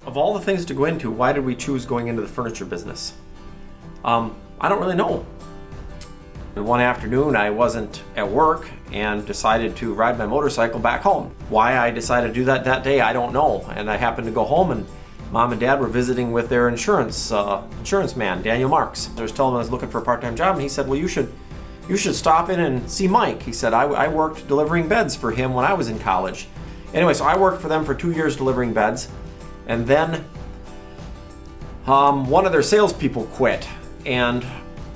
of all the things to go into, why did we choose going into the furniture business? I don't really know. One afternoon I wasn't at work and decided to ride my motorcycle back home. Why I decided to do that day, I don't know. And I happened to go home and Mom and Dad were visiting with their insurance man, Daniel Marks. I was telling him I was looking for a part-time job, and he said, well, you should stop in and see Mike. He said, I worked delivering beds for him when I was in college. Anyway, so I worked for them for 2 years delivering beds, and then one of their salespeople quit, and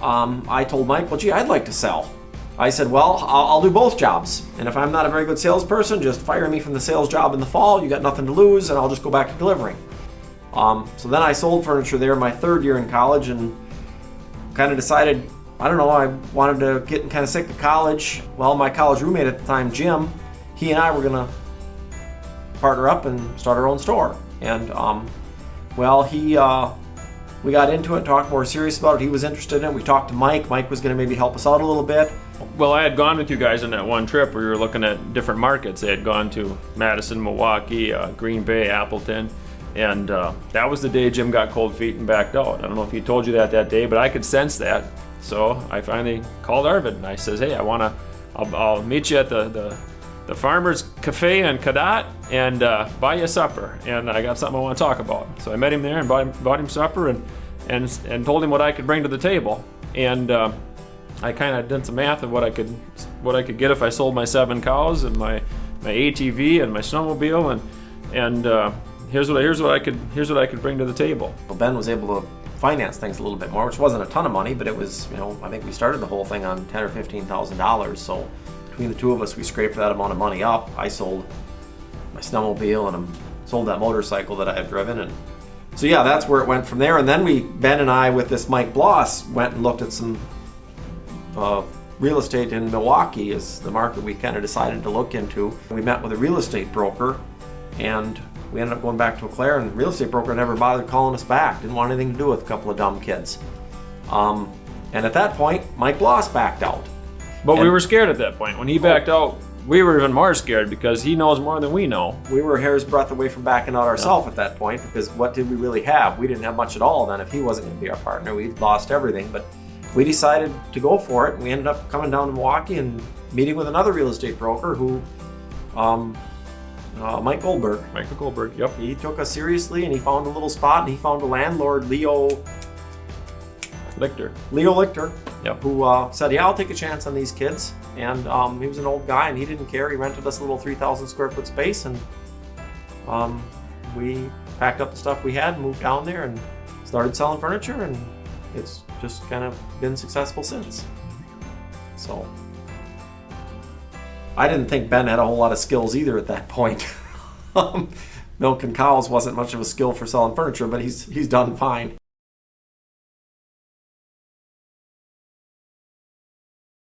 I told Mike, well, gee, I'd like to sell. I said, well, I'll do both jobs, and if I'm not a very good salesperson, just fire me from the sales job in the fall. You got nothing to lose, and I'll just go back to delivering. So then I sold furniture there my third year in college, and kind of decided, I don't know, I wanted to get kind of sick of college. Well, my college roommate at the time, Jim, he and I were gonna partner up and start our own store. And we got into it and talked more serious about it. He was interested in it. We talked to Mike. Mike was gonna maybe help us out a little bit. Well, I had gone with you guys on that one trip where we were looking at different markets. They had gone to Madison, Milwaukee, Green Bay, Appleton. And that was the day Jim got cold feet and backed out. I don't know if he told you that day, but I could sense that. So I finally called Arvid and I says, hey, I'll meet you at the Farmers Cafe in Cadott and buy you a supper. And I got something I want to talk about. So I met him there and bought him supper and told him what I could bring to the table. And I kind of did some math of what I could get if I sold my 7 cows and my ATV and my snowmobile and here's what I could bring to the table. Well, Ben was able to finance things a little bit more, which wasn't a ton of money, but it was, I think we started the whole thing on $10,000 or $15,000. So between the two of us, we scraped that amount of money up. I sold my snowmobile and sold that motorcycle that I had driven, and so yeah, that's where it went from there. And then Ben and I, with this Mike Bloss, went and looked at some real estate in Milwaukee is the market we kind of decided to look into. We met with a real estate broker, and we ended up going back to Eau Claire, and the real estate broker never bothered calling us back. Didn't want anything to do with a couple of dumb kids. And at that point, Mike Bloss backed out. But we were scared at that point. When he backed out, we were even more scared because he knows more than we know. We were a hair's breadth away from backing out ourselves at that point, because what did we really have? We didn't have much at all then if he wasn't going to be our partner. We'd lost everything. But we decided to go for it, and we ended up coming down to Milwaukee and meeting with another real estate broker who Mike Goldberg. Michael Goldberg, yep. He took us seriously, and he found a little spot, and he found a landlord, Leo Lichter, yep. Who said, yeah, I'll take a chance on these kids. And he was an old guy, and he didn't care. He rented us a little 3,000 square foot space, and we packed up the stuff we had and moved down there and started selling furniture, and it's just kind of been successful since. So I didn't think Ben had a whole lot of skills either at that point. Milking cows wasn't much of a skill for selling furniture, but he's done fine.